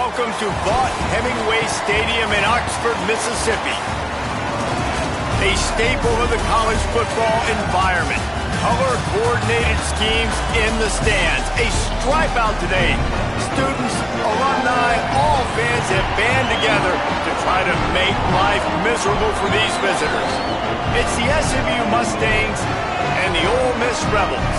Welcome to Vaught-Hemingway Stadium in Oxford, Mississippi. A staple of the college football environment. Color-coordinated schemes in the stands. A stripe out today. Students, alumni, all fans have band together to try to make life miserable for these visitors. It's the SMU Mustangs and the Ole Miss Rebels.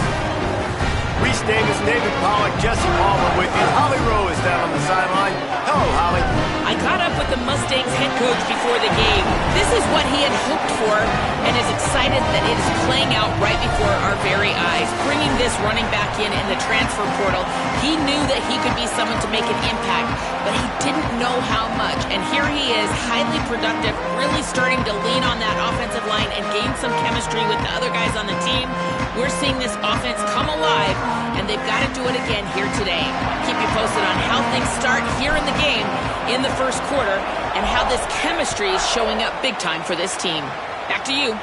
Reese Davis, David Pollack, Jesse Palmer with you. Holly Rowe is down on the sideline. Hello, Holly. I caught up with the Mustangs head coach before the game. This is what he had hoped for and is excited that it is playing out right before our very eyes. Bringing this running back in the transfer portal, he knew that he could be someone to make an impact, but he didn't know how much. And here he is, highly productive, really starting to lean on that offensive line and gain some chemistry with the other guys on the team. We're seeing this offense come alive, and they've got to do it again here today. I'll keep you posted on how things start here in the game in the first quarter and how this chemistry is showing up big time for this team. Back to you.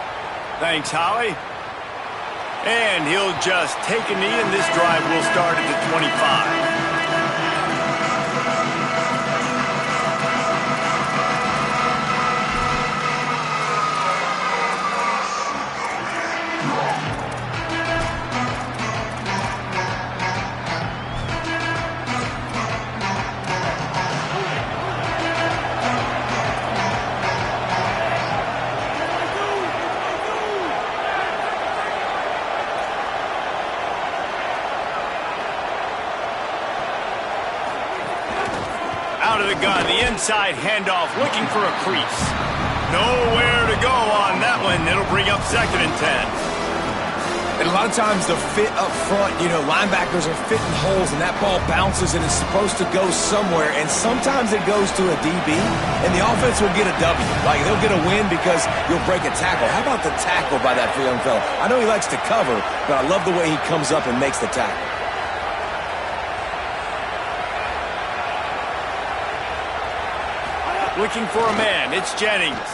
Thanks, Holly. And he'll just take a knee, and this drive will start at the 25. Out of the gun, the inside handoff, looking for a crease. Nowhere to go on that one. It'll bring up 2nd and 10. And a lot of times the fit up front, linebackers are fitting holes and that ball bounces and it's supposed to go somewhere. And sometimes it goes to a DB and the offense will get a W. Like they'll get a win because you'll break a tackle. How about the tackle by that young fella? I know he likes to cover, but I love the way he comes up and makes the tackle. Looking for a man, it's Jennings.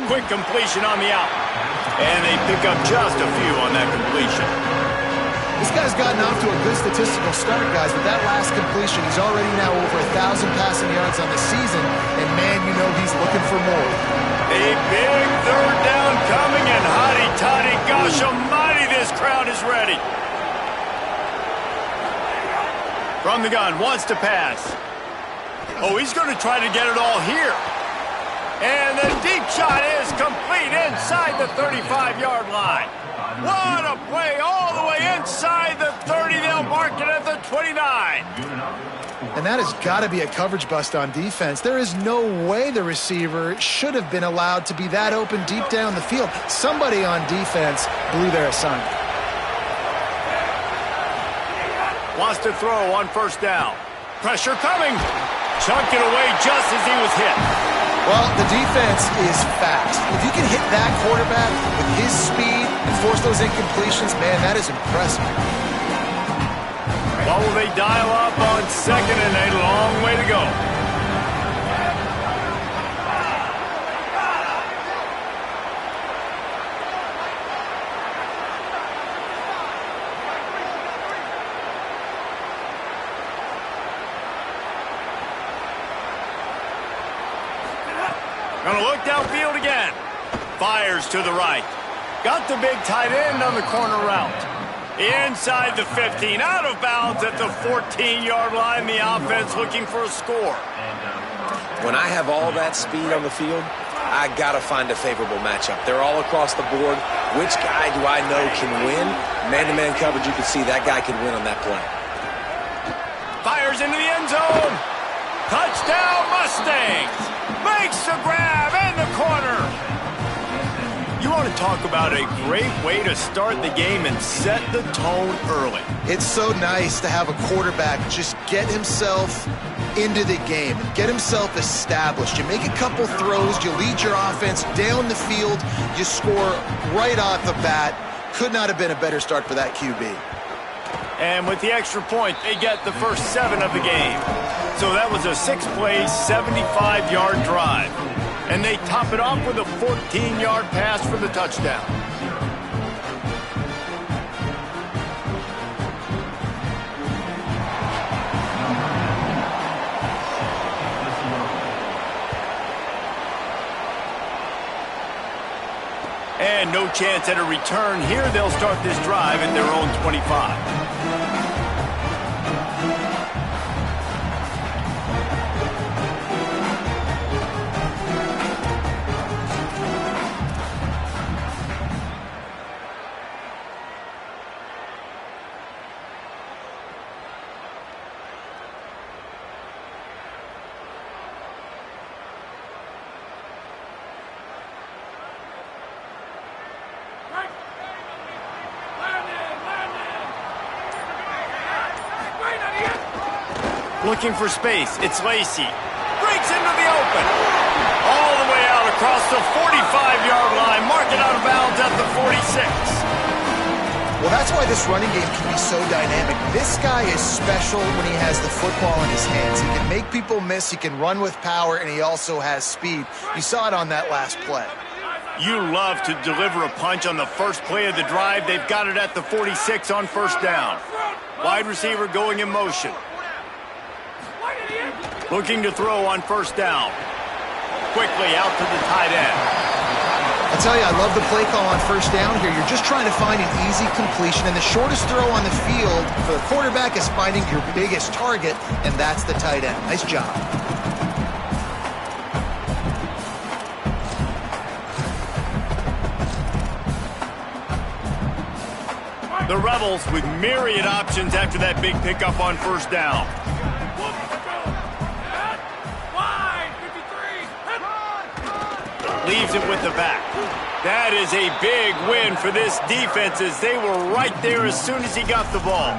Quick completion on the out. And they pick up just a few on that completion. This guy's gotten off to a good statistical start, guys. With that last completion, he's already now over 1,000 passing yards on the season. And, man, he's looking for more. A big 3rd down coming, and hotty-toddy, gosh almighty, this crowd is ready. From the gun, wants to pass. Oh, he's going to try to get it all here. And the deep shot is complete inside the 35-yard line. What a play all the way inside the 30. They'll mark it at the 29. And that has got to be a coverage bust on defense. There is no way the receiver should have been allowed to be that open deep down the field. Somebody on defense blew their assignment. Wants to throw on 1st down. Pressure coming. Chunked it away just as he was hit. Well, the defense is fast. If you can hit that quarterback with his speed and force those incompletions, man, that is impressive. Well, will they dial up on 2nd and a long way to go? Gonna look downfield again. Fires to the right. Got the big tight end on the corner route. Inside the 15, out of bounds at the 14-yard line. The offense looking for a score. When I have all that speed on the field, I gotta find a favorable matchup. They're all across the board. Which guy do I know can win? Man-to-man coverage, you can see that guy can win on that play. Fires into the end zone. Touchdown Mustangs. Makes the grab in the corner. You want to talk about a great way to start the game and set the tone early. It's so nice to have a quarterback just get himself into the game, get himself established. You make a couple throws, you lead your offense down the field, you score right off the bat. Could not have been a better start for that QB. And with the extra point, they get the first 7 of the game. So that was a 6-play, 75-yard drive. And they top it off with a 14-yard pass for the touchdown. And no chance at a return here. They'll start this drive at their own 25. Looking for space. It's Lacey. Breaks into the open. All the way out across the 45-yard line. Mark it out of bounds at the 46. Well, that's why this running game can be so dynamic. This guy is special when he has the football in his hands. He can make people miss. He can run with power, and he also has speed. You saw it on that last play. You love to deliver a punch on the first play of the drive. They've got it at the 46 on first down. Wide receiver going in motion. Looking to throw on first down. Quickly out to the tight end. I tell you, I love the play call on first down here. You're just trying to find an easy completion, and the shortest throw on the field for the quarterback is finding your biggest target, and that's the tight end. Nice job. The Rebels with myriad options after that big pickup on first down. Leaves it with the back. That is a big win for this defense as they were right there as soon as he got the ball.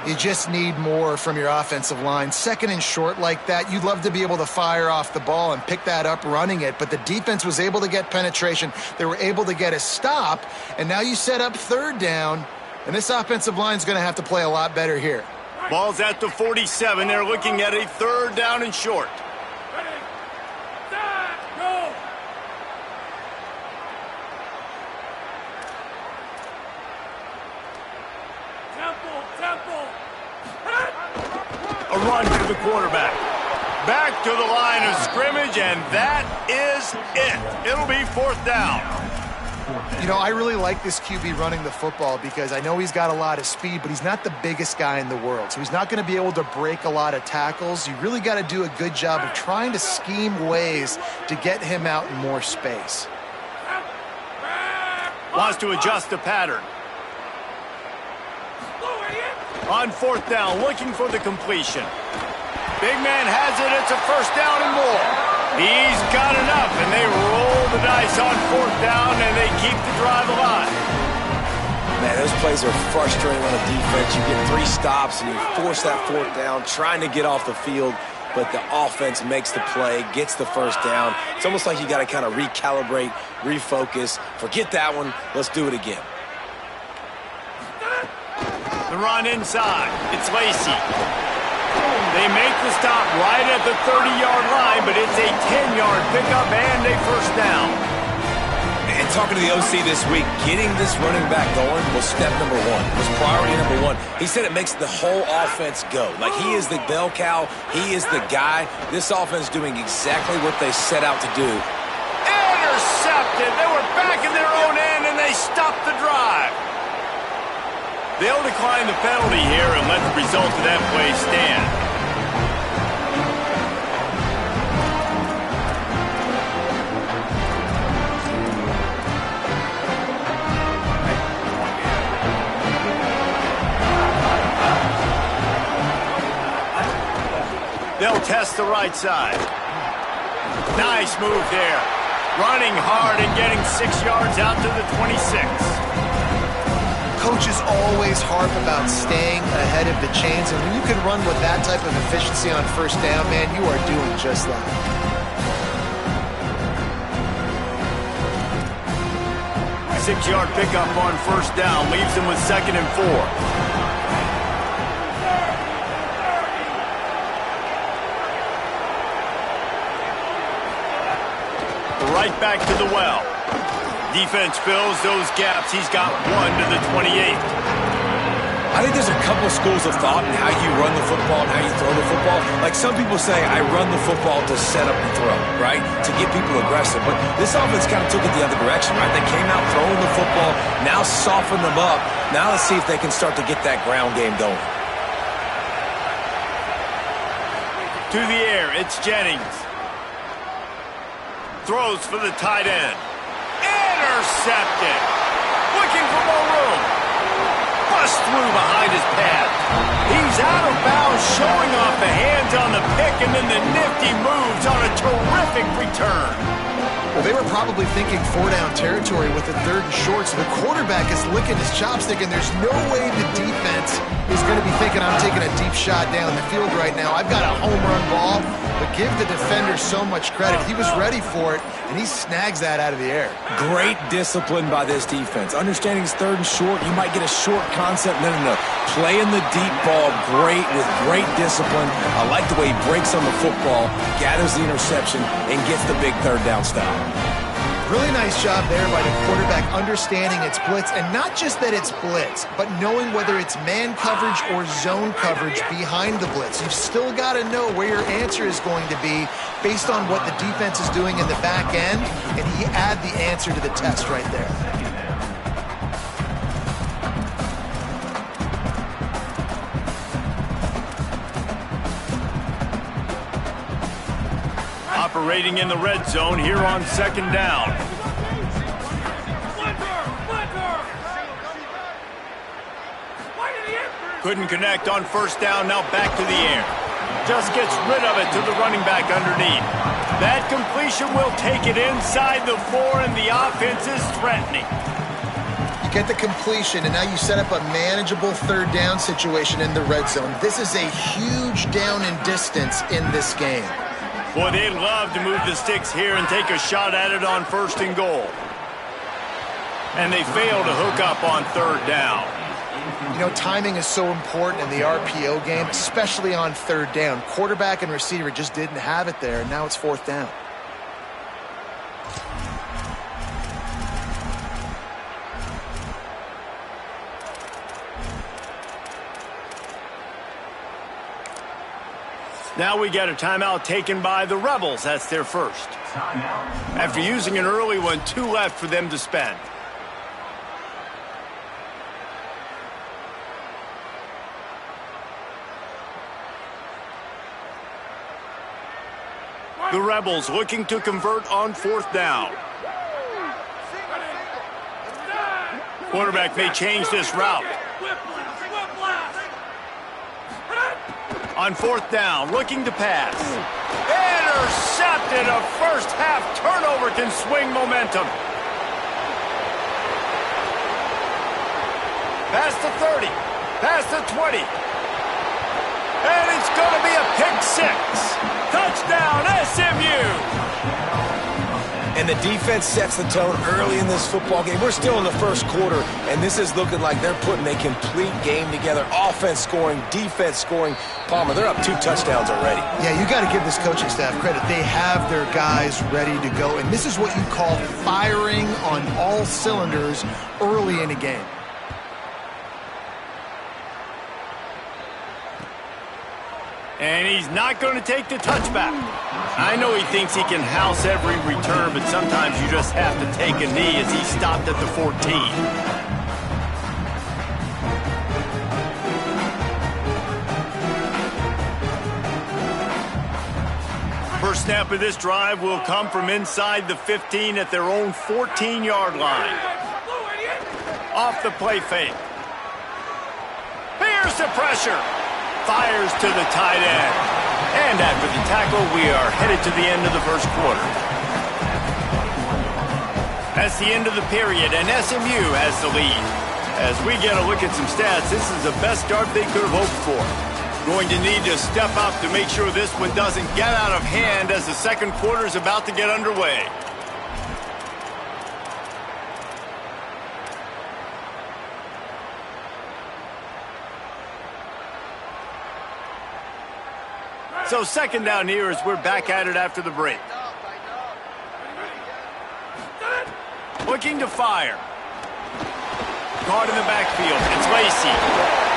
You just need more from your offensive line. Second and short like that, you'd love to be able to fire off the ball and pick that up running it, but the defense was able to get penetration. They were able to get a stop, and now you set up third down, and this offensive line is going to have to play a lot better here. Ball's at the 47. They're looking at a third down and short. A run to the quarterback. Back to the line of scrimmage, and that is it. It'll be fourth down. You know, I really like this QB running the football because I know he's got a lot of speed, but he's not the biggest guy in the world. So he's not going to be able to break a lot of tackles. You really got to do a good job of trying to scheme ways to get him out in more space. Wants to adjust the pattern. On fourth down, looking for the completion. Big man has it. It's a first down and more. He's got enough, and they roll the dice on fourth down, and they keep the drive alive. Man, those plays are frustrating on a defense. You get 3 stops, and you force that fourth down, trying to get off the field, but the offense makes the play, gets the first down. It's almost like you got to kind of recalibrate, refocus. Forget that one. Let's do it again. The run inside. It's Lacey. They make the stop right at the 30-yard line, but it's a 10-yard pickup and a first down. And talking to the OC this week, getting this running back going was step number 1. Was priority number 1. He said it makes the whole offense go. Like, he is the bell cow. He is the guy. This offense doing exactly what they set out to do. Intercepted. They were back in their own end, and they stopped the drive. They'll decline the penalty here and let the result of that play stand. They'll test the right side. Nice move there. Running hard and getting 6 yards out to the 26. Coaches always harp about staying ahead of the chains, and when you can run with that type of efficiency on first down, man, you are doing just that. A 6-yard pickup on first down leaves them with 2nd and 4. Right back to the well. Defense fills those gaps. He's got 1 to the 28. I think there's a couple schools of thought in how you run the football and how you throw the football. Like some people say, I run the football to set up and throw, right? To get people aggressive. But this offense kind of took it the other direction, right? They came out throwing the football, now soften them up. Now let's see if they can start to get that ground game going. To the air, it's Jennings. Throws for the tight end. Intercepted. Looking for more room. Bust through behind his pad. He's out of bounds, showing off the hands on the pick, and then the nifty moves on a terrific return. Well, they were probably thinking 4-down territory with the 3rd and short, so the quarterback is licking his chopstick, and there's no way the defense is going to be thinking, I'm taking a deep shot down the field right now. I've got a home run ball, but give the defender so much credit. He was ready for it, and he snags that out of the air. Great discipline by this defense. Understanding it's 3rd and short, you might get a short concept. No. Playing the deep ball great with great discipline. I like the way he breaks on the football, gathers the interception, and gets the big 3rd down stop. Really nice job there by the quarterback understanding it's blitz, and not just that it's blitz, but knowing whether it's man coverage or zone coverage behind the blitz. You've still got to know where your answer is going to be based on what the defense is doing in the back end, and he add the answer to the test right there. Operating in the red zone here on 2nd down. Couldn't connect on 1st down, now back to the air. Just gets rid of it to the running back underneath. That completion will take it inside the 4, and the offense is threatening. You get the completion, and now you set up a manageable 3rd down situation in the red zone. This is a huge down in distance in this game. Boy, they'd love to move the sticks here and take a shot at it on 1st and goal. And they fail to hook up on 3rd down. You know, timing is so important in the RPO game, especially on 3rd down. Quarterback and receiver just didn't have it there, and now it's 4th down. Now we got a timeout taken by the Rebels. That's their first. After using an early one, 2 left for them to spend. The Rebels looking to convert on 4th down. Quarterback may change this route. On 4th down, looking to pass. Intercepted. A first-half turnover can swing momentum. Past the 30, past the 20. And it's going to be a pick 6. Touchdown, SMU. And the defense sets the tone early in this football game. We're still in the 1st quarter, and this is looking like they're putting a complete game together. Offense scoring, defense scoring. Palmer, they're up 2 touchdowns already. Yeah, you got to give this coaching staff credit. They have their guys ready to go, and this is what you call firing on all cylinders early in a game. And he's not going to take the touchback. I know he thinks he can house every return, but sometimes you just have to take a knee as he stopped at the 14. First snap of this drive will come from inside the 15 at their own 14-yard line. Off the play fake. Here's the pressure. Fires to the tight end. And after the tackle, we are headed to the end of the 1st quarter. That's the end of the period, and SMU has the lead. As we get a look at some stats, this is the best start they could have hoped for. Going to need to step up to make sure this one doesn't get out of hand as the 2nd quarter is about to get underway. So 2nd down here as we're back at it after the break. Looking to fire. caught in the backfield. It's Lacey.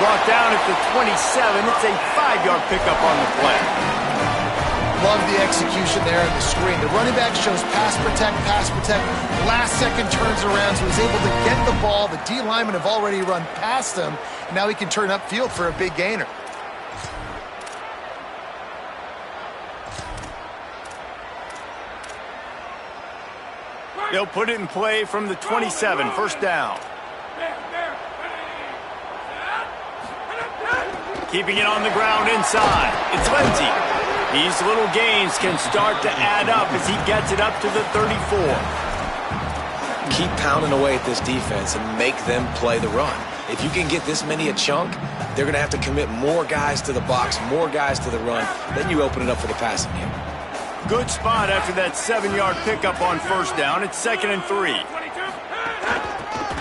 Brought down at the 27. It's a 5-yard pickup on the play. Love the execution there on the screen. The running back shows pass protect, pass protect. Last second turns around, so he's able to get the ball. The D linemen have already run past him. Now he can turn upfield for a big gainer. They'll put it in play from the 27, first down. Keeping it on the ground inside. It's Lindsey. These little gains can start to add up as he gets it up to the 34. Keep pounding away at this defense and make them play the run. If you can get this many a chunk, they're going to have to commit more guys to the box, more guys to the run. Then you open it up for the passing game. Good spot after that 7-yard pickup on first down. It's 2nd and 3.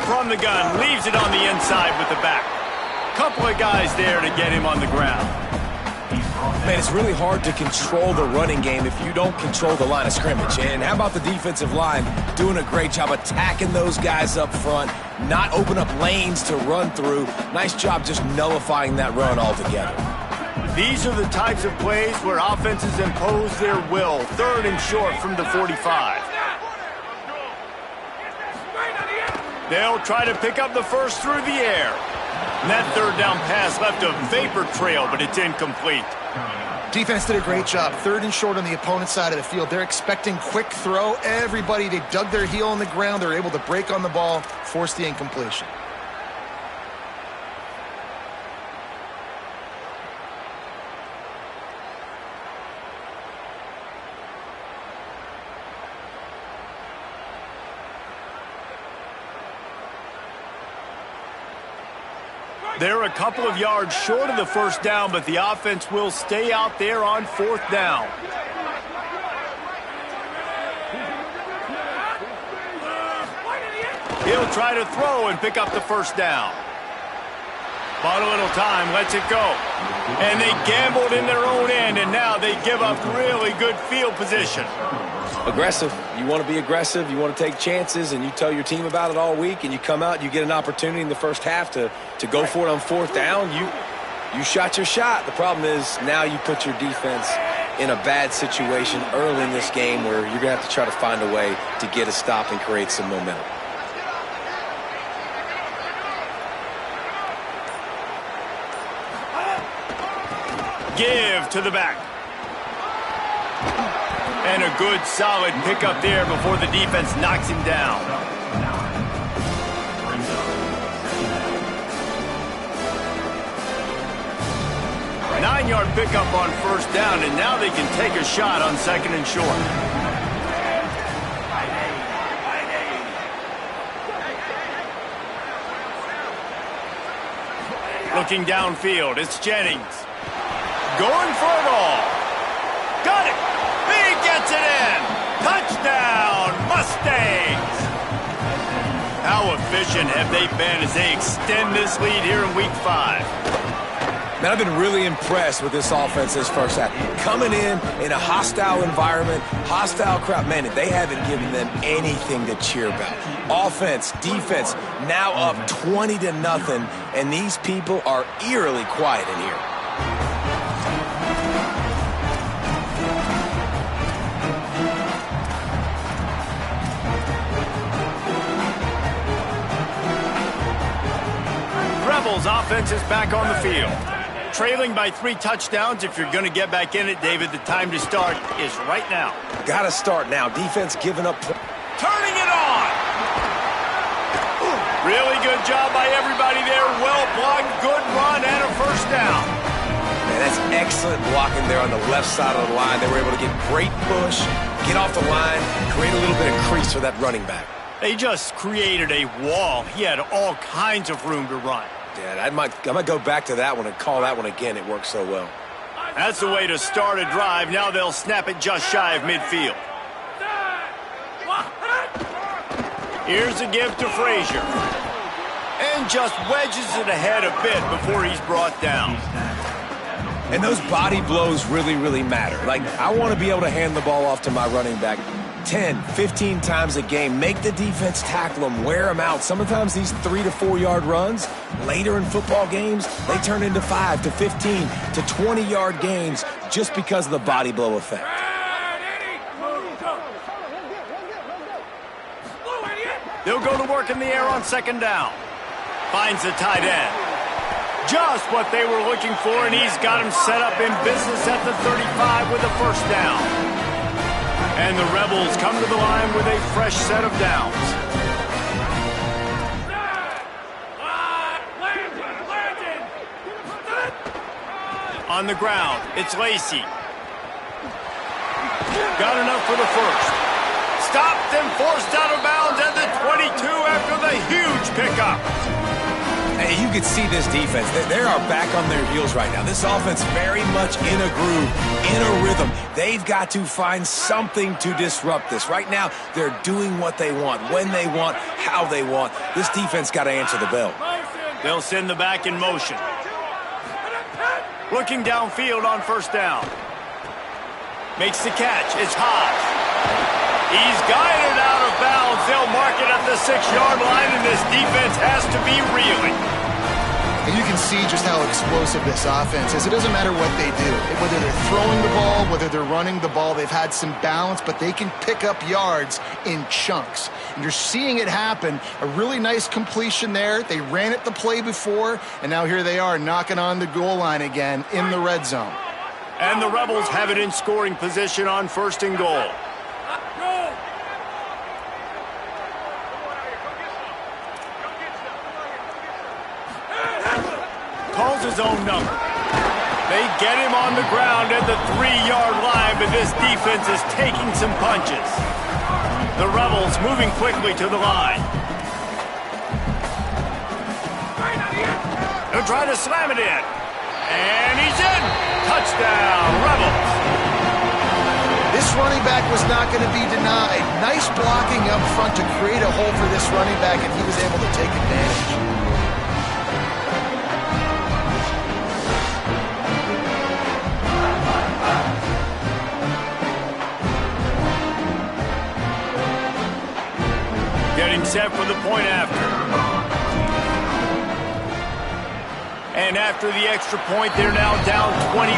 From the gun, leaves it on the inside with the back. Couple of guys there to get him on the ground. Man, it's really hard to control the running game if you don't control the line of scrimmage. And how about the defensive line doing a great job attacking those guys up front, not open up lanes to run through. Nice job just nullifying that run altogether. These are the types of plays where offenses impose their will. 3rd and short from the 45. They'll try to pick up the first through the air. And that 3rd down pass left a vapor trail, but it's incomplete. Defense did a great job. 3rd and short on the opponent's side of the field. They're expecting quick throw. Everybody, they dug their heel on the ground. They're able to break on the ball, force the incompletion. They're a couple of yards short of the first down, but the offense will stay out there on 4th down. He'll try to throw and pick up the first down. Bought a little time, lets it go. And they gambled in their own end, and now they give up really good field position. Aggressive. You want to be aggressive. You want to take chances, and you tell your team about it all week, and you come out, you get an opportunity in the first half to go for it on 4th down. You shot your shot. The problem is now you put your defense in a bad situation early in this game where you're going to have to try to find a way to get a stop and create some momentum. Give to the back. And a good, solid pickup there before the defense knocks him down. A 9-yard pickup on first down, and now they can take a shot on 2nd and short. Looking downfield, it's Jennings. Going for it all. Got it. He gets it in. Touchdown, Mustangs. How efficient have they been as they extend this lead here in Week 5? Man, I've been really impressed with this offense this first half. Coming in a hostile environment, hostile crowd. Man, they haven't given them anything to cheer about. Offense, defense, now up 20-0, and these people are eerily quiet in here. Rebels offense is back on the field. Trailing by 3 touchdowns. If you're going to get back in it, David, the time to start is right now. Got to start now. Defense giving up. Turning it on. Really good job by everybody there. Well blocked, good run, and a first down. Man, that's excellent blocking there on the left side of the line. They were able to get great push, get off the line, create a little bit of crease for that running back. They just created a wall. He had all kinds of room to run. Yeah, I might go back to that one and call that one again. It worked so well. That's the way to start a drive. Now they'll snap it just shy of midfield. Here's a give to Frazier. And just wedges it ahead a bit before he's brought down. And those body blows really, really matter. Like, I want to be able to hand the ball off to my running back 10, 15 times a game. Make the defense tackle them, wear them out. Sometimes these 3 to 4 yard runs later in football games, they turn into 5 to 15 to 20-yard gains just because of the body blow effect. They'll go to work in the air on second down. Finds the tight end. Just what they were looking for, and he's got him set up in business at the 35 with a first down. And the Rebels come to the line with a fresh set of downs. On the ground, it's Lacey. Got enough for the first. Stopped and forced out of bounds at the 22 after the huge pickup. Hey, you can see this defense. They are back on their heels right now. This offense very much in a groove, in a rhythm. They've got to find something to disrupt this. Right now, they're doing what they want, when they want, how they want. This defense got to answer the bell. They'll send the back in motion. Looking downfield on first down. Makes the catch. It's Hodge. He's guided out of bounds. They'll mark it at the 6-yard line, and this defense has to be reeling. And you can see just how explosive this offense is. It doesn't matter what they do. Whether they're throwing the ball, whether they're running the ball, they've had some balance, but they can pick up yards in chunks. And you're seeing it happen. A really nice completion there. They ran it the play before, and now here they are knocking on the goal line again in the red zone. And the Rebels have it in scoring position on first and goal. Calls his own number. They get him on the ground at the 3-yard line, but this defense is taking some punches. The Rebels moving quickly to the line. He'll try to slam it in. And he's in. Touchdown, Rebels. This running back was not going to be denied. Nice blocking up front to create a hole for this running back, and he was able to take advantage. Getting set for the point after. And after the extra point, they're now down 21-7.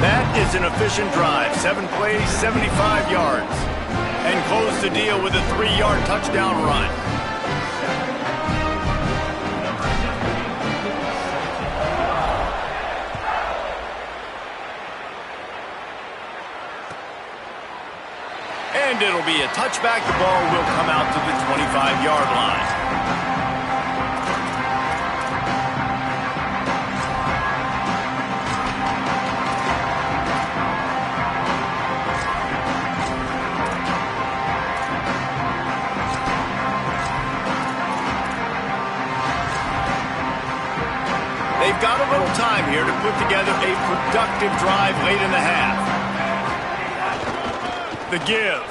That is an efficient drive. 7 plays, 75 yards. And close the deal with a 3-yard touchdown run. And it'll be a touchback. The ball will come out to the 25-yard line. They've got a little time here to put together a productive drive late in the half. The give.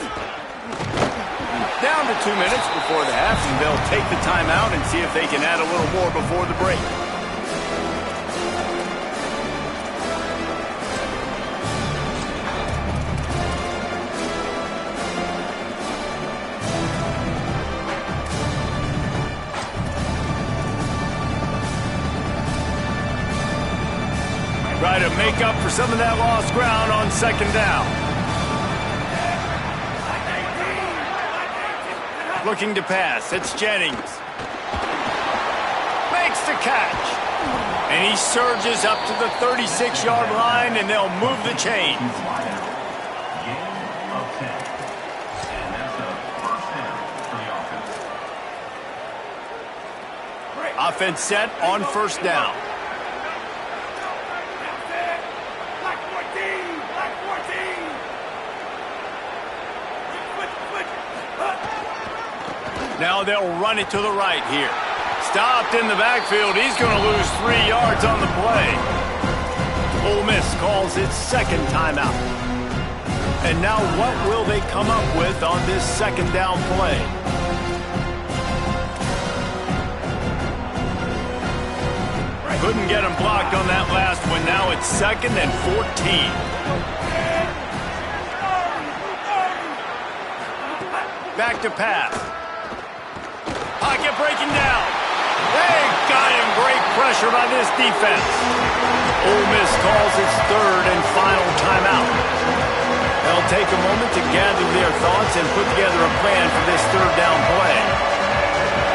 Down to 2 minutes before the half, and they'll take the timeout and see if they can add a little more before the break. Try to make up for some of that lost ground on second down. Looking to pass. It's Jennings. Makes the catch. And he surges up to the 36-yard line, and they'll move the chains. Offense set on first down. Now they'll run it to the right here. Stopped in the backfield. He's going to lose 3 yards on the play. Ole Miss calls its second timeout. And now what will they come up with on this second down play? Couldn't get him blocked on that last one. Now it's 2nd and 14. back to pass. Pocket breaking down. They got him. Great pressure by this defense. Ole Miss calls its third and final timeout. They'll take a moment to gather their thoughts and put together a plan for this third down play.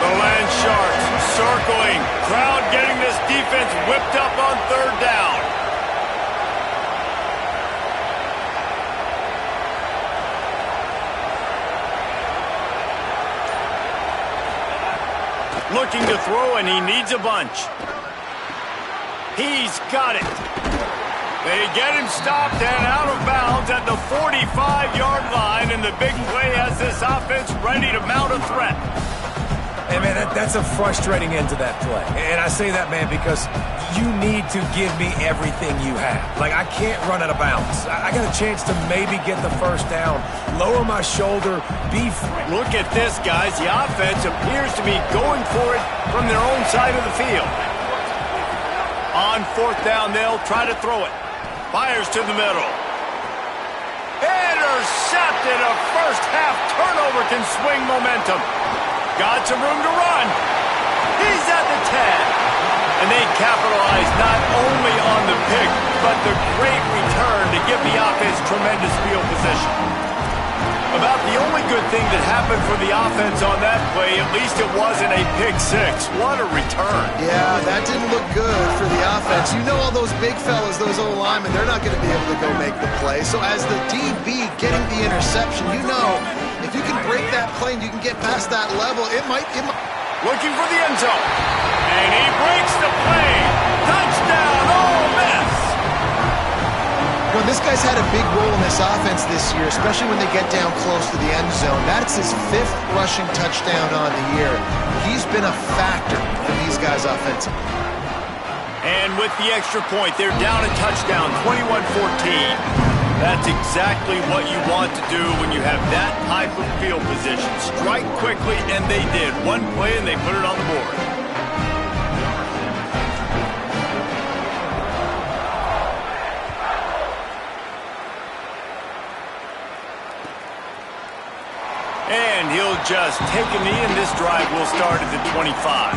The Land Sharks circling. Crowd getting this defense whipped up on third down. Looking to throw, and he needs a bunch. He's got it. They get him stopped and out of bounds at the 45-yard line, and the big play has this offense ready to mount a threat. Hey, man, that's a frustrating end to that play. And I say that, man, because you need to give me everything you have. Like, I can't run out of bounds. I got a chance to maybe get the first down, lower my shoulder, be free. Look at this, guys. The offense appears to be going for it from their own side of the field. On fourth down, they'll try to throw it. Fires to the middle. Intercepted. A first-half turnover can swing momentum. Got some room to run. He's at the 10. And they capitalize not only on the pick, but the great return to give the offense tremendous field position. About the only good thing that happened for the offense on that play, at least it wasn't a pick six. What a return. Yeah, that didn't look good for the offense. You know all those big fellas, those O-linemen, they're not going to be able to go make the play. So as the DB getting the interception, you know if you can break that play and you can get past that level, it might. Looking for the end zone. And he breaks the play. Touchdown, Ole Miss. Well, this guy's had a big role in this offense this year, especially when they get down close to the end zone. That's his 5th rushing touchdown on the year. He's been a factor for these guys offensively. And with the extra point, they're down a touchdown, 21-14. That's exactly what you want to do when you have that type of field position. Strike quickly, and they did. One play, and they put it on the board. And he'll just take a knee, and this drive will start at the 25.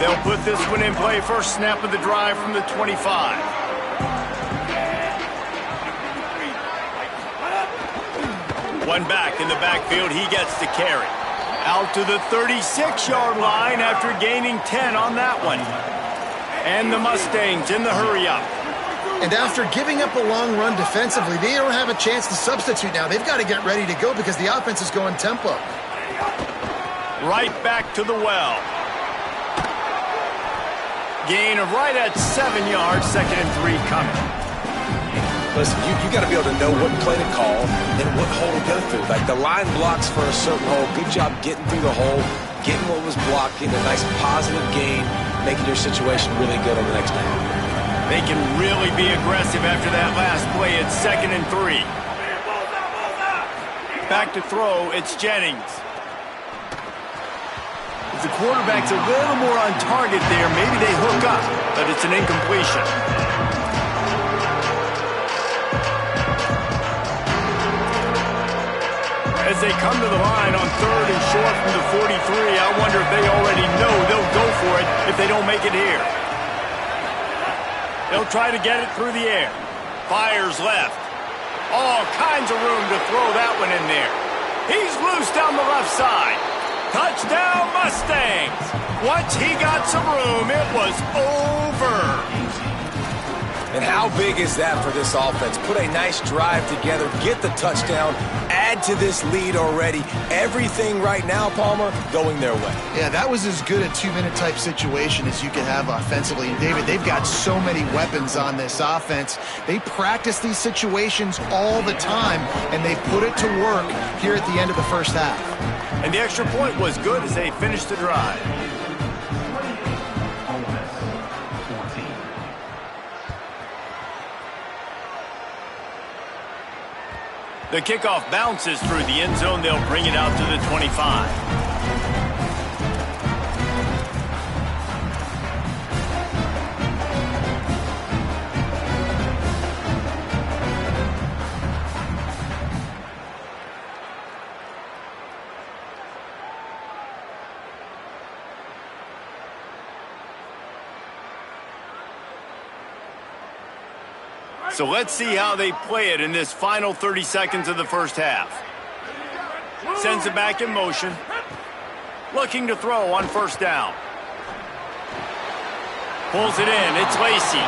They'll put this one in play. First snap of the drive from the 25. One back in the backfield. He gets the carry. Out to the 36-yard line after gaining 10 on that one. And the Mustangs in the hurry-up. And after giving up a long run defensively, they don't have a chance to substitute now. They've got to get ready to go because the offense is going tempo. Right back to the well. Gain of right at 7 yards, 2nd and 3 coming. Listen, you got to be able to know what play to call and what hole to go through. Like the line blocks for a certain hole. Good job getting through the hole, getting what was blocked, getting a nice positive gain, making your situation really good on the next down. They can really be aggressive after that last play. It's 2nd and 3. Back to throw, it's Jennings. If the quarterback's a little more on target there, maybe they hook up, but it's an incompletion. As they come to the line on 3rd and short from the 43, I wonder if they already know they'll go for it if they don't make it here. They'll try to get it through the air. Fires left. All kinds of room to throw that one in there. He's loose down the left side. Touchdown, Mustangs! Once he got some room, it was over. And how big is that for this offense? Put a nice drive together, get the touchdown, add to this lead already. Everything right now, Palmer, going their way. Yeah, that was as good a 2-minute type situation as you could have offensively. And David, they've got so many weapons on this offense. They practice these situations all the time, and they put it to work here at the end of the first half. And the extra point was good as they finished the drive. The kickoff bounces through the end zone. They'll bring it out to the 25. So let's see how they play it in this final 30 seconds of the first half. Sends it back in motion. Looking to throw on first down. Pulls it in. It's Lacy.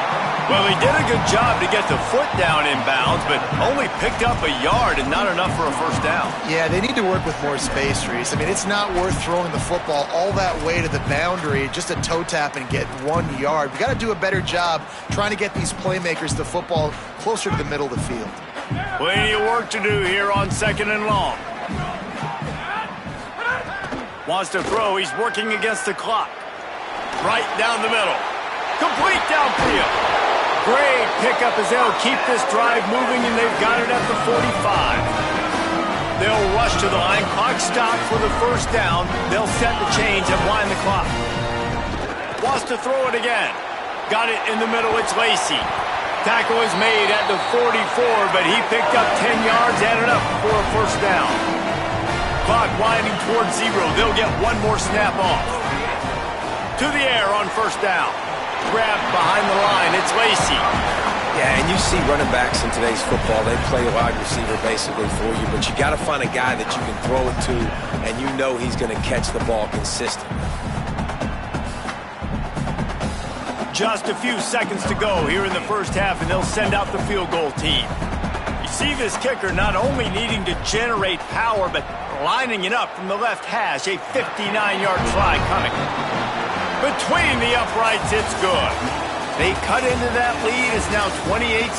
Well, he did a good job to get the foot down in bounds, but only picked up a yard and not enough for a first down. Yeah, they need to work with more space, Reese. I mean, it's not worth throwing the football all that way to the boundary, just a toe tap and get 1 yard. We got to do a better job trying to get these playmakers the football closer to the middle of the field. Plenty of work to do here on 2nd and long. Wants to throw. He's working against the clock. Right down the middle. Complete downfield. Great pickup as they'll keep this drive moving, and they've got it at the 45. They'll rush to the line. Clock stopped for the first down. They'll set the change and wind the clock. Wants to throw it again. Got it in the middle. It's Lacy. Tackle is made at the 44, but he picked up 10 yards, added up for a first down. Clock winding towards 0. They'll get one more snap off. To the air on first down. Grabbed behind the line. It's Lacy. Yeah, and you see running backs in today's football, they play a wide receiver basically for you, but you got to find a guy that you can throw it to, and you know he's going to catch the ball consistently. Just a few seconds to go here in the first half, and they'll send out the field goal team. You see this kicker not only needing to generate power, but lining it up from the left hash, a 59-yard try coming. Between the uprights, it's good. They cut into that lead. It's now 28-17.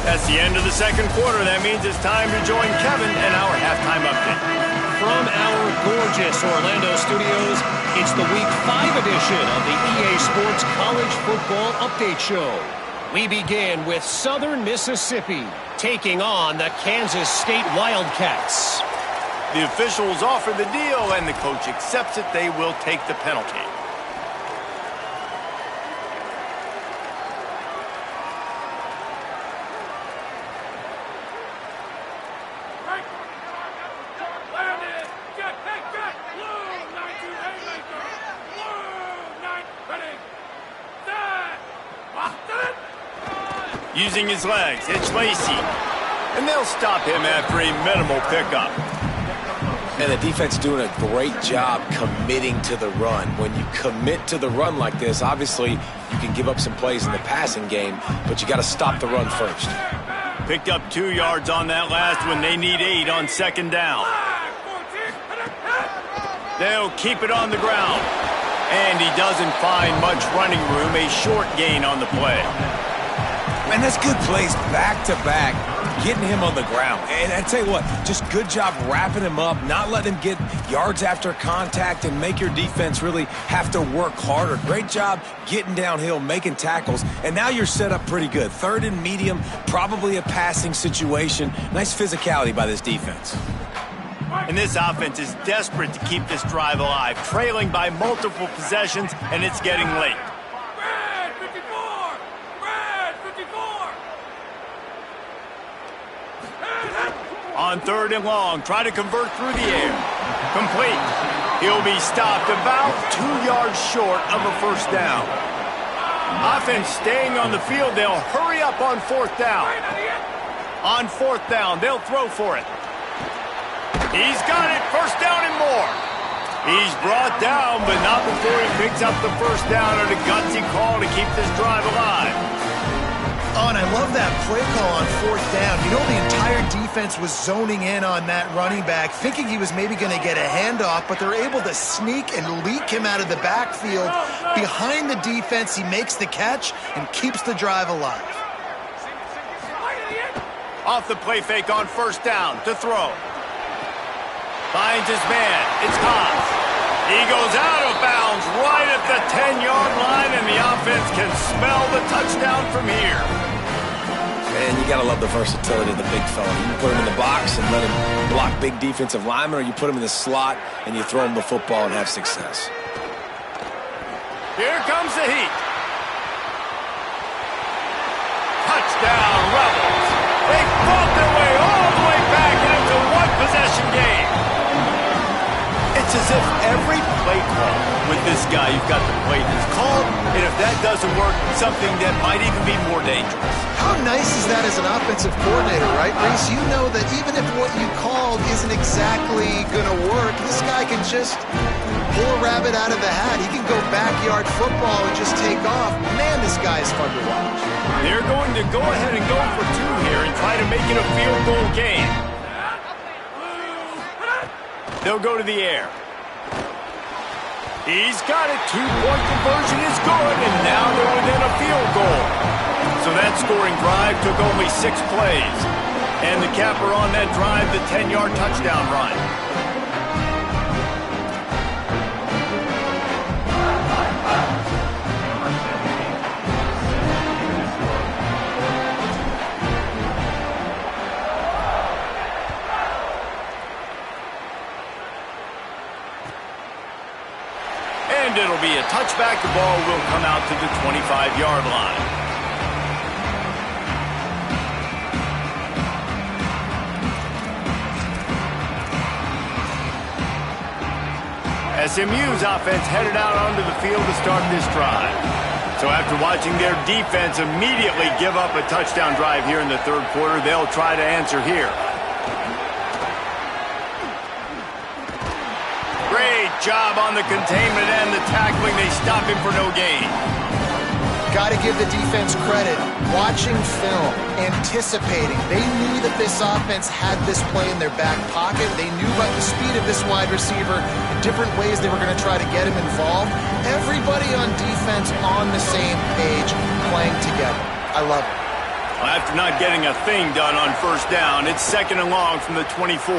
That's the end of the second quarter. That means it's time to join Kevin and our halftime update. From our gorgeous Orlando studios, it's the Week 5 edition of the EA Sports College Football Update Show. We begin with Southern Mississippi taking on the Kansas State Wildcats. The officials offer the deal, and the coach accepts it. They will take the penalty. Using his legs, it's Lacy. And they'll stop him after a minimal pickup. And the defense doing a great job committing to the run. When you commit to the run like this, obviously you can give up some plays in the passing game, but you got to stop the run first. Picked up 2 yards on that last one. They need 8 on second down. They'll keep it on the ground. And he doesn't find much running room. A short gain on the play. Man, that's good plays back-to-back, getting him on the ground. And I tell you what, just good job wrapping him up, not letting him get yards after contact and make your defense really have to work harder. Great job getting downhill, making tackles, and now you're set up pretty good. Third and medium, probably a passing situation. Nice physicality by this defense. And this offense is desperate to keep this drive alive, trailing by multiple possessions, and it's getting late. On third and long, try to convert through the air. Complete. He'll be stopped about 2 yards short of a first down. Offense staying on the field. They'll hurry up on fourth down. On fourth down, they'll throw for it. He's got it. First down and more. He's brought down, but not before he picks up the first down, or the gutsy call to keep this drive alive. Oh, and I love that play call on fourth down. You know, the entire defense was zoning in on that running back, thinking he was maybe going to get a handoff, but they're able to sneak and leak him out of the backfield. Behind the defense, he makes the catch and keeps the drive alive. Off the play fake on first down to throw. Finds his man. It's Haas. He goes out of bounds right at the 10-yard line, and the offense can smell the touchdown from here. And you got to love the versatility of the big fella. You can put him in the box and let him block big defensive linemen, or you put him in the slot and you throw him the football and have success. Here comes the heat. Touchdown, Rebels. They fought their way all the way back, and it's a one-possession game. It's as if every play call with this guy you've got the plate is called, and if that doesn't work, something that might even be more dangerous. How nice is that as an offensive coordinator, right, Reese? You know that even if what you called isn't exactly going to work, this guy can just pull a rabbit out of the hat. He can go backyard football and just take off. Man, this guy is fun to watch. They're going to go ahead and go for two here and try to make it a field goal game. They'll go to the air. He's got it. Two-point conversion is good, and now they're within a field goal. So that scoring drive took only 6 plays. And the capper on that drive, the 10-yard touchdown run. And it'll be a touchback. The ball will come out to the 25-yard line. SMU's offense headed out onto the field to start this drive. So after watching their defense immediately give up a touchdown drive here in the third quarter, they'll try to answer here. Great job on the containment and the tackling. They stop him for no gain. Got to give the defense credit. Watching film, anticipating. They knew that this offense had this play in their back pocket. They knew about the speed of this wide receiver, different ways they were going to try to get him involved. Everybody on defense on the same page, playing together. I love it. Well, after not getting a thing done on first down, it's 2nd and long from the 24.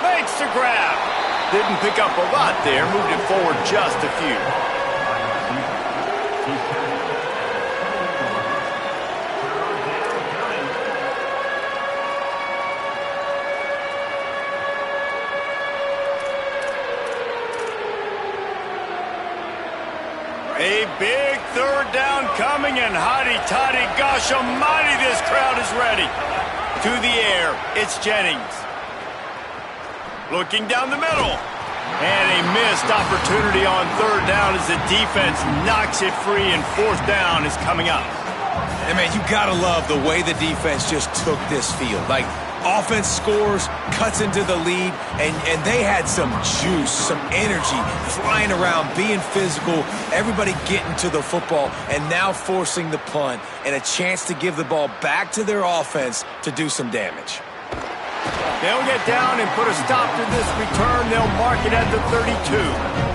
Makes the grab. Didn't pick up a lot there, moved it forward just a few. A big third down coming, and hotty-toddy, gosh almighty, this crowd is ready. To the air, it's Jennings. Looking down the middle. And a missed opportunity on third down as the defense knocks it free, and 4th down is coming up. And, man, you got to love the way the defense just took this field. Like, offense scores, cuts into the lead, and they had some juice, some energy, flying around, being physical, everybody getting to the football, and now forcing the punt and a chance to give the ball back to their offense to do some damage. They'll get down and put a stop to this return. They'll mark it at the 32.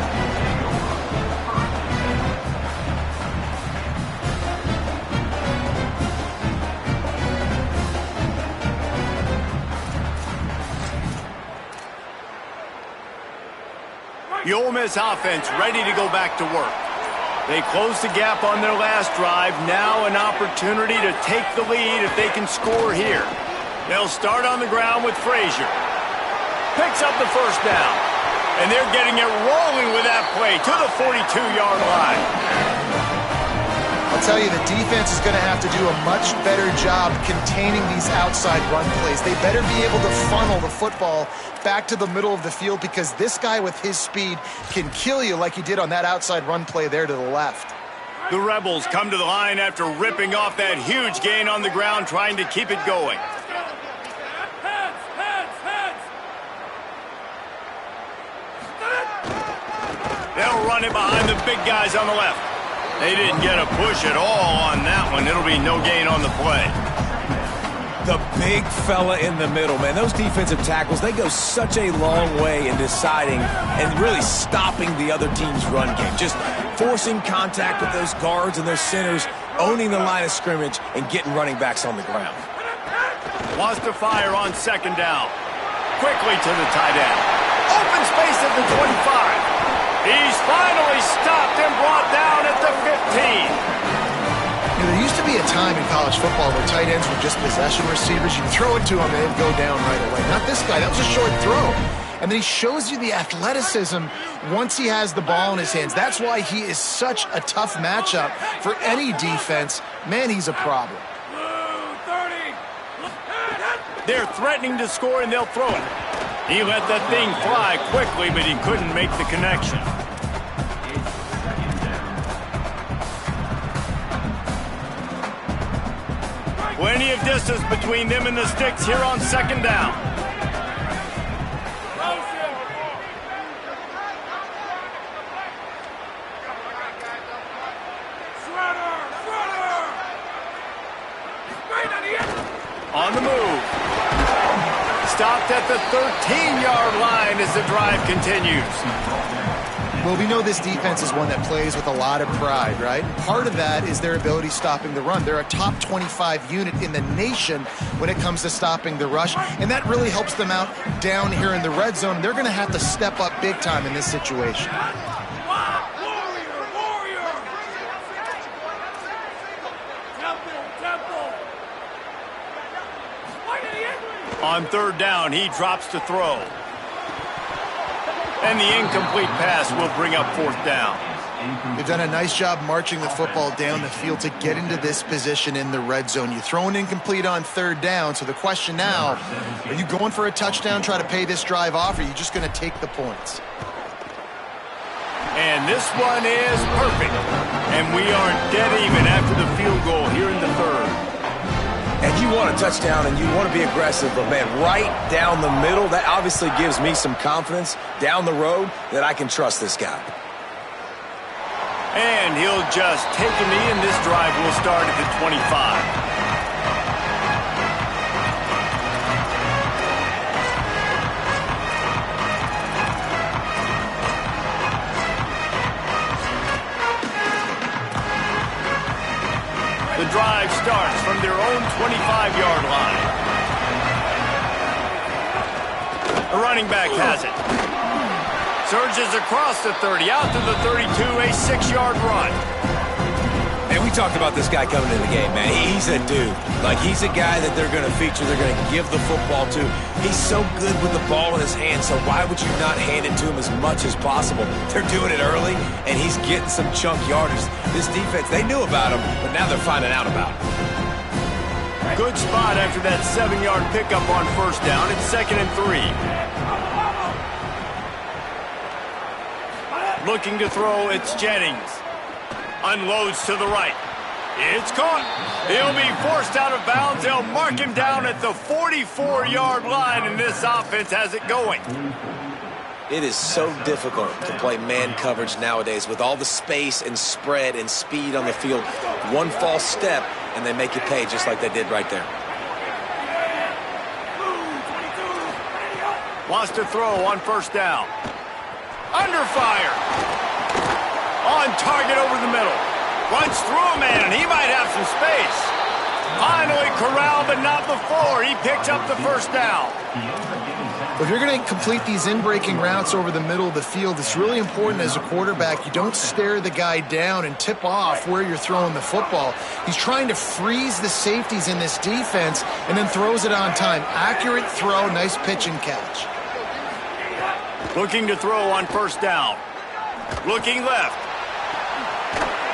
The Ole Miss offense ready to go back to work. They closed the gap on their last drive. Now an opportunity to take the lead if they can score here. They'll start on the ground with Frazier. Picks up the first down. And they're getting it rolling with that play to the 42-yard line. I'll tell you, the defense is going to have to do a much better job containing these outside run plays. They better be able to funnel the football back to the middle of the field, because this guy with his speed can kill you like he did on that outside run play there to the left. The Rebels come to the line after ripping off that huge gain on the ground, trying to keep it going. They'll run it behind the big guys on the left. They didn't get a push at all on that one. It'll be no gain on the play. The big fella in the middle, man. Those defensive tackles, they go such a long way in deciding and really stopping the other team's run game. Just forcing contact with those guards and their centers, owning the line of scrimmage, and getting running backs on the ground. Wants to fire on 2nd down. Quickly to the tight end. Open space at the 25. He's finally stopped and brought down at the 15. There used to be be a time in college football where tight ends were just possession receivers. You throw it to them, and they'd go down right away. Not this guy. That was a short throw. And then he shows you the athleticism once he has the ball in his hands. That's why he is such a tough matchup for any defense. Man, he's a problem. They're threatening to score, and they'll throw it. He let that thing fly quickly, but he couldn't make the connection. Plenty of distance between them and the sticks here on second down. On the move. Stopped at the 13-yard line as the drive continues. Well, we know this defense is one that plays with a lot of pride, right? And part of that is their ability stopping the run. They're a top 25 unit in the nation when it comes to stopping the rush, and that really helps them out down here in the red zone. They're going to have to step up big time in this situation. On third down, he drops to throw. And the incomplete pass will bring up fourth down. They've done a nice job marching the football down the field to get into this position in the red zone. You throw an incomplete on third down, so the question now, are you going for a touchdown, try to pay this drive off, or are you just going to take the points? And this one is perfect. And we are dead even after the field goal here in the third. And you want a touchdown and you want to be aggressive, but man, right down the middle, that obviously gives me some confidence down the road that I can trust this guy. And he'll just take a knee, and this drive will start at the 25. The drive starts from their own 25-yard line. The running back has it. Surges across the 30, out to the 32, a 6-yard run. And we talked about this guy coming into the game, man. He's a dude. Like, he's a guy that they're going to feature, they're going to give the football to. He's so good with the ball in his hand, so why would you not hand it to him as much as possible? They're doing it early, and he's getting some chunk yardage. This defense, they knew about him, but now they're finding out about him. Good spot after that 7-yard pickup on first down. It's 2nd and 3. Looking to throw, it's Jennings. Unloads to the right. It's caught. He'll be forced out of bounds. They'll mark him down at the 44-yard line, and this offense has it going. It is so difficult to play man coverage nowadays with all the space and spread and speed on the field. One false step, and they make you pay just like they did right there. Wants to throw on first down. Under fire. On target over the middle. Runs through a man, and he might have some space. Finally corralled, but not before. He picks up the first down. If you're going to complete these in-breaking routes over the middle of the field, it's really important as a quarterback you don't stare the guy down and tip off where you're throwing the football. He's trying to freeze the safeties in this defense and then throws it on time. Accurate throw, nice pitch and catch. Looking to throw on first down. Looking left.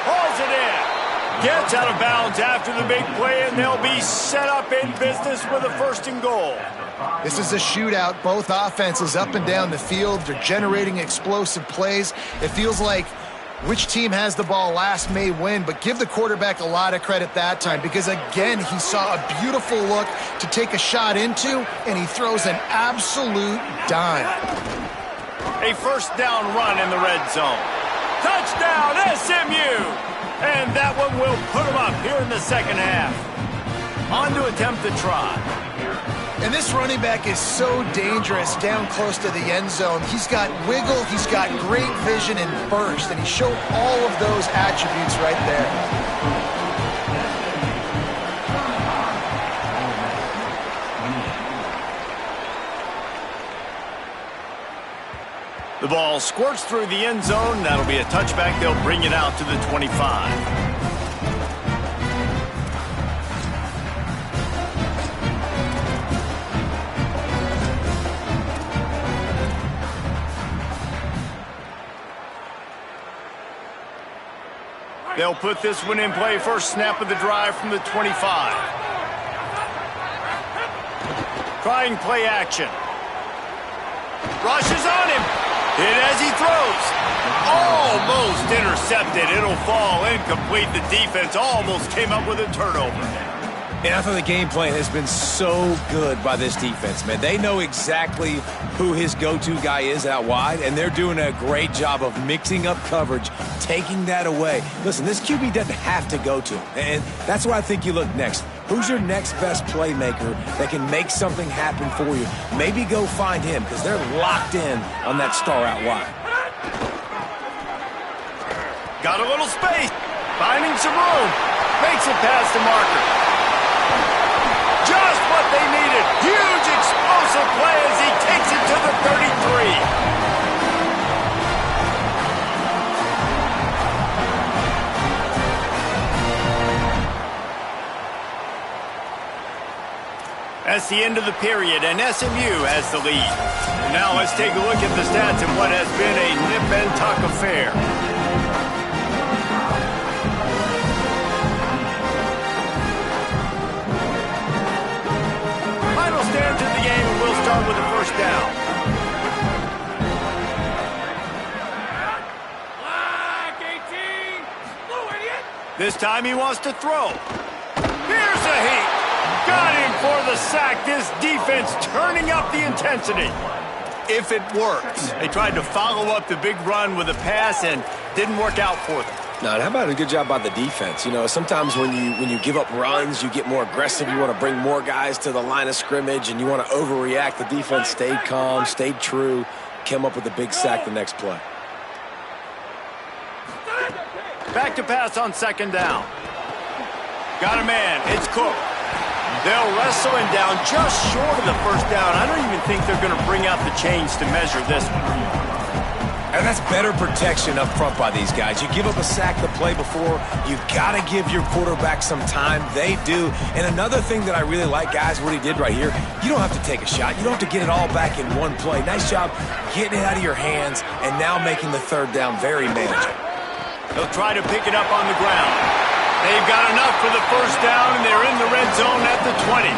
Hauls it in. Gets out of bounds after the big play, and they'll be set up in business with a 1st and goal. This is a shootout. Both offenses up and down the field. They're generating explosive plays. It feels like which team has the ball last may win, but give the quarterback a lot of credit that time because, again, he saw a beautiful look to take a shot into, and he throws an absolute dime. A first down run in the red zone. Touchdown, SMU! And that one will put them up here in the second half. On to attempt the try. And this running back is so dangerous down close to the end zone. He's got wiggle, he's got great vision and burst, and he showed all of those attributes right there. The ball squirts through the end zone. That'll be a touchback. They'll bring it out to the 25. They'll put this one in play first snap of the drive from the 25. Trying play action. Rushes on him. Hit as he throws. Almost intercepted. It'll fall incomplete. The defense almost came up with a turnover. And I thought the game plan has been so good by this defense, man. They know exactly who his go-to guy is out wide, and they're doing a great job of mixing up coverage, taking that away. Listen, this QB doesn't have to go to him, and that's where I think you look next. Who's your next best playmaker that can make something happen for you? Maybe go find him, because they're locked in on that star out wide. Got a little space. Finding some room. Makes it past the marker. Just what they needed. Huge explosive play as he takes it to the 33. That's the end of the period, and SMU has the lead. Now let's take a look at the stats in what has been a nip and tuck affair. Stand to the game, and we'll start with the first down. This time he wants to throw. Here's a heat. Got him for the sack. This defense turning up the intensity. If it works. They tried to follow up the big run with a pass and didn't work out for them. No, and how about a good job by the defense? You know, sometimes when you give up runs, you get more aggressive. You want to bring more guys to the line of scrimmage, and you want to overreact. The defense stayed calm, stayed true, came up with a big sack the next play. Back to pass on second down. Got a man. It's Cook. They'll wrestle him down just short of the first down. I don't even think they're going to bring out the chains to measure this one. And that's better protection up front by these guys. You give up a sack the play before, you got to give your quarterback some time. They do. And another thing that I really like, guys, what he did right here, you don't have to take a shot. You don't have to get it all back in one play. Nice job getting it out of your hands and now making the third down very manageable. They'll try to pick it up on the ground. They've got enough for the first down, and they're in the red zone at the 20.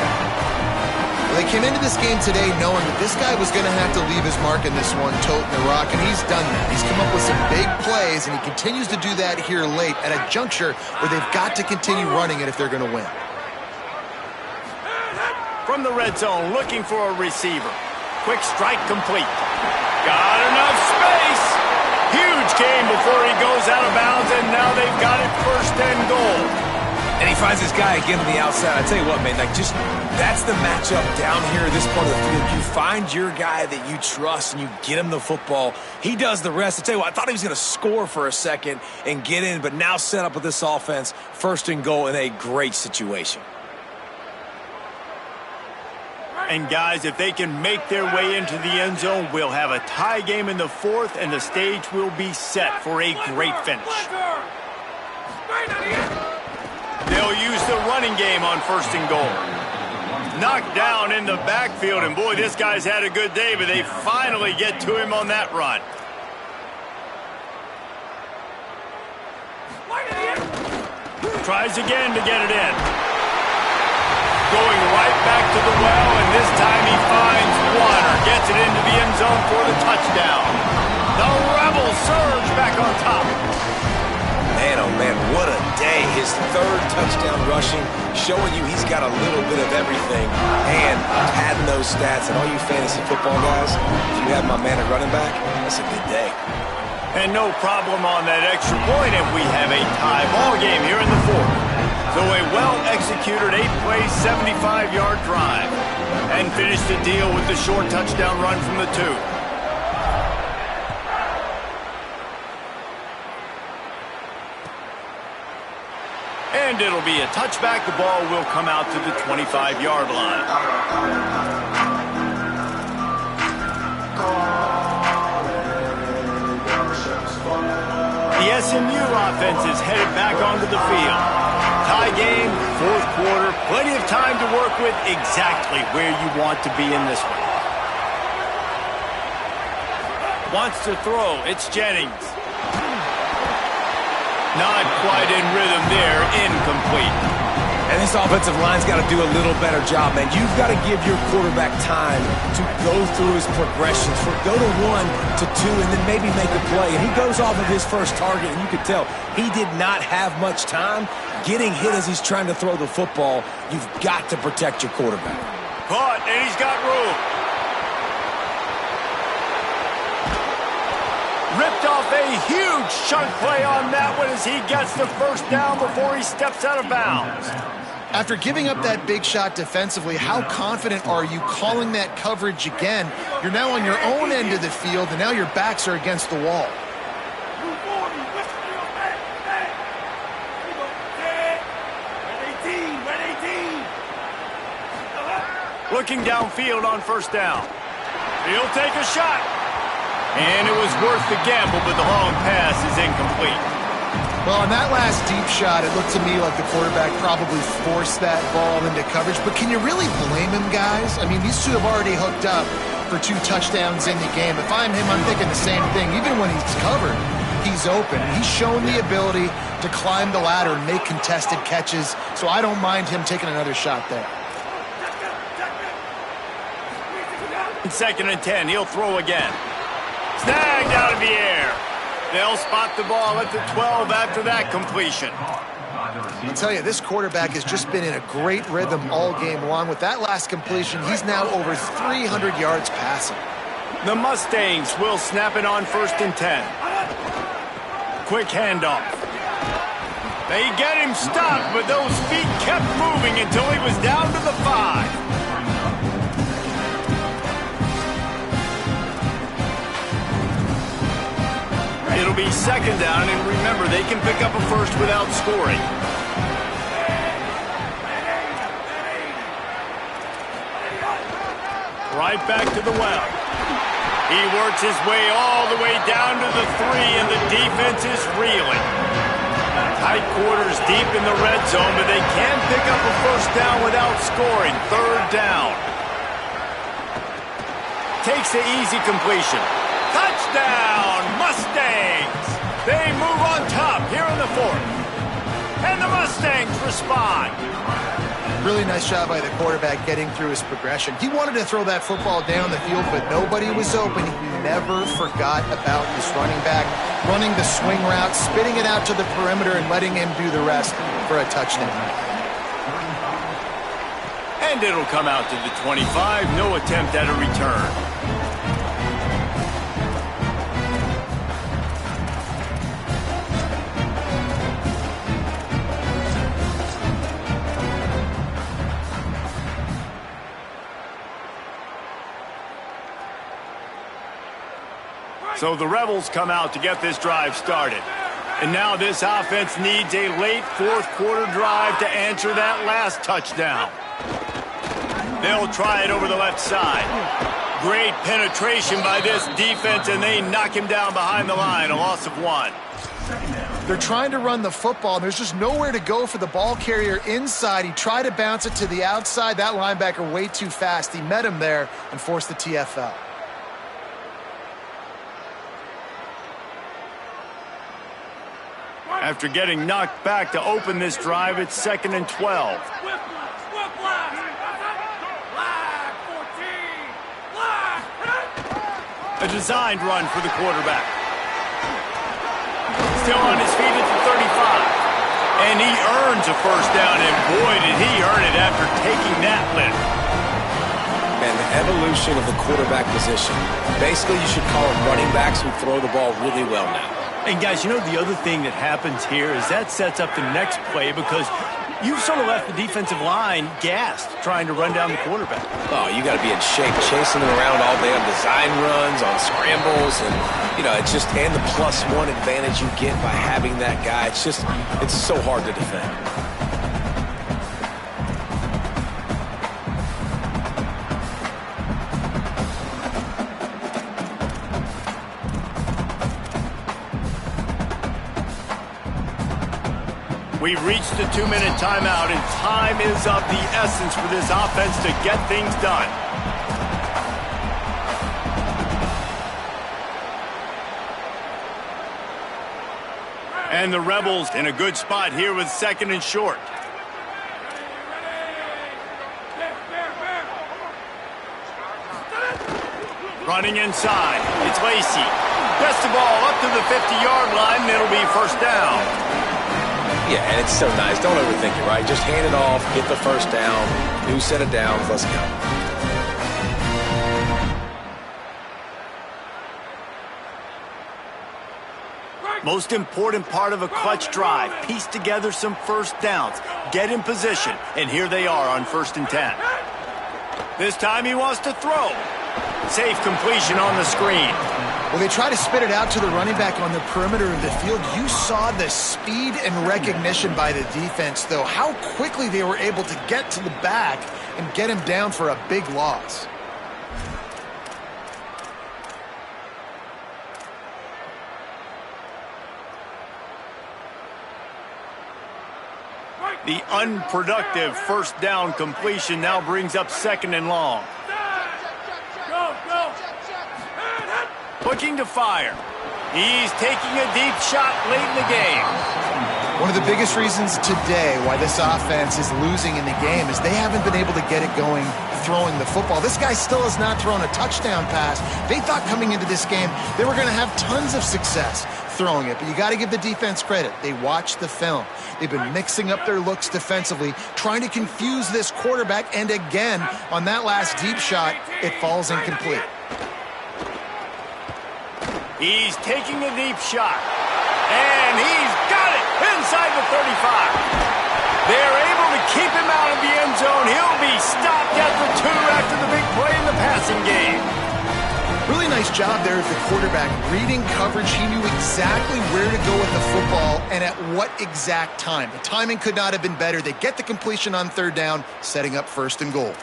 They came into this game today knowing that this guy was going to have to leave his mark in this one, toting the rock, and he's done that. He's come up with some big plays, and he continues to do that here late at a juncture where they've got to continue running it if they're going to win. From the red zone, looking for a receiver. Quick strike complete. Got enough space. Huge gain before he goes out of bounds, and now they've got it first and goal. And he finds this guy again on the outside. I tell you what, man, that's the matchup down here, this part of the field. You find your guy that you trust and you get him the football. He does the rest. I tell you what, I thought he was going to score for a second and get in, but now set up with this offense, first and goal in a great situation. And guys, if they can make their way into the end zone, we'll have a tie game in the fourth, and the stage will be set for a great finish. They'll use the running game on first and goal. Knocked down in the backfield, and boy, this guy's had a good day, but they finally get to him on that run. Tries again to get it in. Going right back to the well, and this time he finds water. Gets it into the end zone for the touchdown. The Rebels surge back on top. Man, oh man, what a day. His third touchdown rushing, showing you he's got a little bit of everything. And padding those stats, and all you fantasy football guys, if you have my man at running back, that's a good day. And no problem on that extra point, and we have a tie ball game here in the fourth. So a well-executed 8-play, 75-yard drive. And finish the deal with the short touchdown run from the 2. And it'll be a touchback. The ball will come out to the 25-yard line. The SMU offense is headed back onto the field. Tie game, fourth quarter, plenty of time to work with, exactly where you want to be in this one. Wants to throw, it's Jennings. Not quite in rhythm there. Incomplete. And this offensive line's got to do a little better job, man. You've got to give your quarterback time to go through his progressions, go to 1 to 2, and then maybe make a play. And he goes off of his first target, and you can tell he did not have much time getting hit as he's trying to throw the football. You've got to protect your quarterback. Caught, and he's got room. Ripped off a huge chunk play on that one as he gets the first down before he steps out of bounds. After giving up that big shot defensively, how confident are you calling that coverage again? You're now on your own end of the field, and now your backs are against the wall. Looking downfield on first down. He'll take a shot. And it was worth the gamble, but the long pass is incomplete. Well, on that last deep shot, it looked to me like the quarterback probably forced that ball into coverage. But can you really blame him, guys? I mean, these two have already hooked up for 2 touchdowns in the game. If I'm him, I'm thinking the same thing. Even when he's covered, he's open. He's shown the ability to climb the ladder and make contested catches, so I don't mind him taking another shot there. 2nd and 10, he'll throw again. Snagged out of the air. They'll spot the ball at the 12 after that completion. I'll tell you, this quarterback has just been in a great rhythm all game long. With that last completion, he's now over 300 yards passing. The Mustangs will snap it on 1st and 10. Quick handoff. They get him stopped, but those feet kept moving until he was down to the 5. It'll be 2nd down, and remember, they can pick up a first without scoring. Right back to the well. He works his way all the way down to the 3, and the defense is reeling. Tight quarters deep in the red zone, but they can pick up a first down without scoring. 3rd down. Takes the easy completion. Touchdown, Mustangs! They move on top here in the 4th. And the Mustangs respond. Really nice job by the quarterback getting through his progression. He wanted to throw that football down the field, but nobody was open. He never forgot about his running back, running the swing route, spitting it out to the perimeter, and letting him do the rest for a touchdown. And it'll come out to the 25. No attempt at a return. So the Rebels come out to get this drive started. And now this offense needs a late 4th quarter drive to answer that last touchdown. They'll try it over the left side. Great penetration by this defense, and they knock him down behind the line, a loss of 1. They're trying to run the football, and there's just nowhere to go for the ball carrier inside. He tried to bounce it to the outside. That linebacker way too fast. He met him there and forced the TFL. After getting knocked back to open this drive, it's 2nd and 12. A designed run for the quarterback. Still on his feet at the 35. And he earns a first down, and boy, did he earn it after taking that lift. Man, the evolution of the quarterback position. Basically, you should call them running backs who throw the ball really well now. And guys, you know, the other thing that happens here is that sets up the next play because you've sort of left the defensive line gassed trying to run down the quarterback. Oh, you got to be in shape, chasing them around all day on design runs, on scrambles, and, you know, it's just, and the +1 advantage you get by having that guy. It's just, it's so hard to defend. We've reached the 2-minute timeout, and time is of the essence for this offense to get things done. And the Rebels in a good spot here with 2nd and short. Running inside, it's Lacey. Gets the ball up to the 50-yard line, and it'll be 1st down. Yeah, and it's so nice. Don't overthink it, right? Just hand it off, get the 1st down, new set of downs, let's go. Most important part of a clutch drive, piece together some 1st downs, get in position, and here they are on 1st and 10. This time he wants to throw. Safe completion on the screen. Well, they try to spit it out to the running back on the perimeter of the field. You saw the speed and recognition by the defense, though, how quickly they were able to get to the back and get him down for a big loss. The unproductive 1st down completion now brings up 2nd and long. Looking to fire. He's taking a deep shot late in the game. One of the biggest reasons today why this offense is losing in the game is they haven't been able to get it going throwing the football. This guy still has not thrown a touchdown pass. They thought coming into this game they were going to have tons of success throwing it, but you got to give the defense credit. They watched the film. They've been mixing up their looks defensively, trying to confuse this quarterback, and again, on that last deep shot, it falls incomplete. He's taking a deep shot, and he's got it inside the 35. They're able to keep him out of the end zone. He'll be stopped at the 2 after the big play in the passing game. Really nice job there of the quarterback reading coverage. He knew exactly where to go with the football and at what exact time. The timing could not have been better. They get the completion on 3rd down, setting up 1st and goal.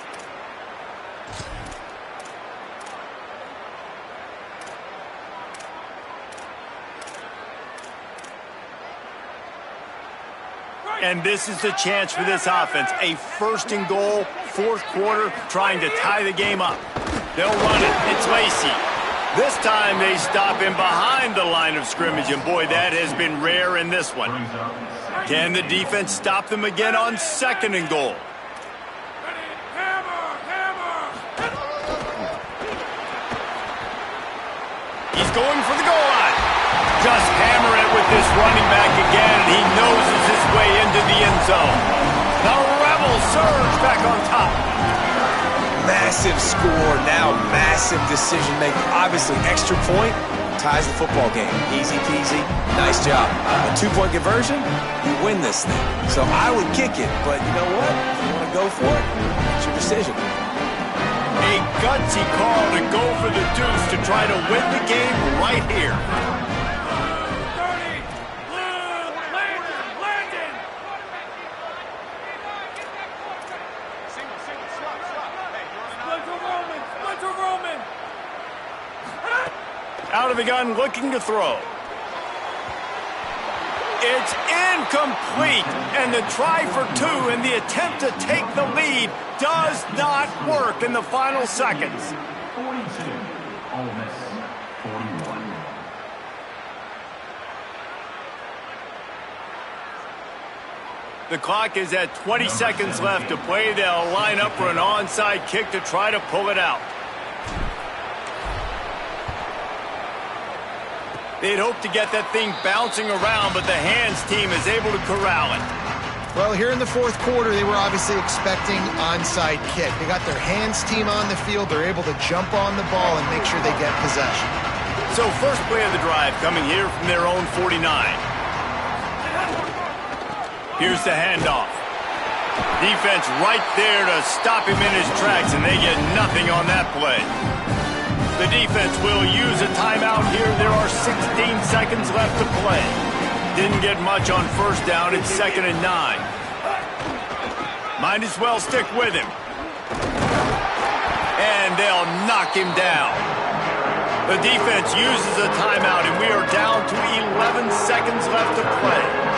And this is the chance for this offense. A 1st and goal, 4th quarter, trying to tie the game up. They'll run it. It's Lacey. This time they stop him behind the line of scrimmage, and boy, that has been rare in this one. Can the defense stop them again on 2nd and goal? He's going for the goal line. Just hammer it with this running back again, and he noses his way into the end zone. The Rebels surge back on top. Massive score, now massive decision-making. Obviously, extra point ties the football game. Easy peasy, nice job. A 2-point conversion, you win this thing. So I would kick it, but you know what? If you want to go for it, it's your decision. A gutsy call to go for the deuce to try to win the game right here. Out of the gun, looking to throw. It's incomplete, and the try for 2 and the attempt to take the lead does not work in the final seconds. 42, Ole Miss, 41. The clock is at 20 seconds left to play. They'll line up for an onside kick to try to pull it out. They'd hope to get that thing bouncing around, but the hands team is able to corral it. Well, here in the 4th quarter, they were obviously expecting onside kick. They got their hands team on the field. They're able to jump on the ball and make sure they get possession. So first play of the drive coming here from their own 49. Here's the handoff. Defense right there to stop him in his tracks, and they get nothing on that play. The defense will use a timeout here. There are 16 seconds left to play. Didn't get much on 1st down. It's 2nd and 9. Might as well stick with him. And they'll knock him down. The defense uses a timeout, and we are down to 11 seconds left to play.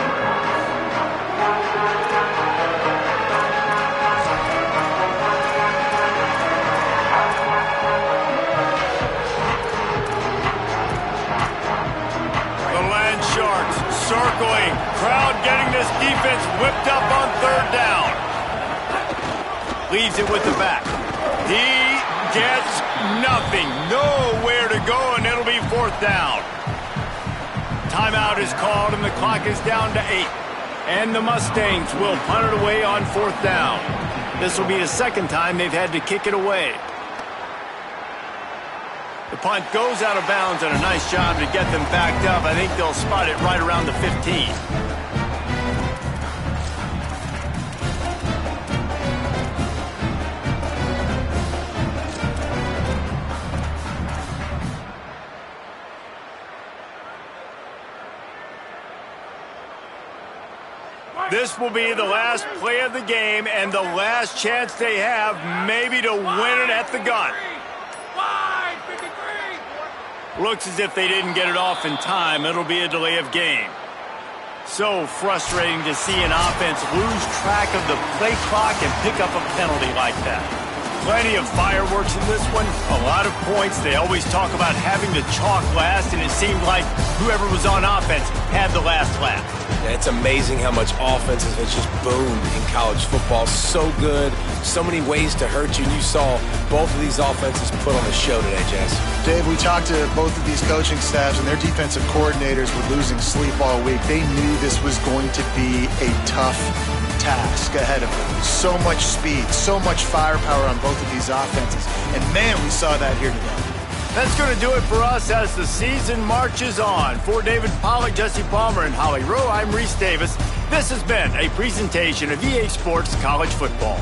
Circle echoing. Crowd getting this defense whipped up on third down. Leaves it with the back. He gets nothing. Nowhere to go, and it'll be fourth down. Timeout is called, and the clock is down to 8. And the Mustangs will punt it away on fourth down. This will be the second time they've had to kick it away. The punt goes out of bounds, and a nice job to get them backed up. I think they'll spot it right around the 15. This will be the last play of the game and the last chance they have maybe to win it at the gun. Looks as if they didn't get it off in time. It'll be a delay of game. So frustrating to see an offense lose track of the play clock and pick up a penalty like that. Plenty of fireworks in this one, a lot of points. They always talk about having to chalk last, and it seemed like whoever was on offense had the last laugh. Yeah, it's amazing how much offense has just boomed in college football. So good, so many ways to hurt you. And you saw both of these offenses put on a show today, Jess. Dave, we talked to both of these coaching staffs, and their defensive coordinators were losing sleep all week. They knew this was going to be a tough task ahead of them. So much speed, so much firepower on both of these offenses. And man, we saw that here today. That's going to do it for us as the season marches on. For David Pollack, Jesse Palmer, and Holly Rowe, I'm Reese Davis. This has been a presentation of EA Sports College Football.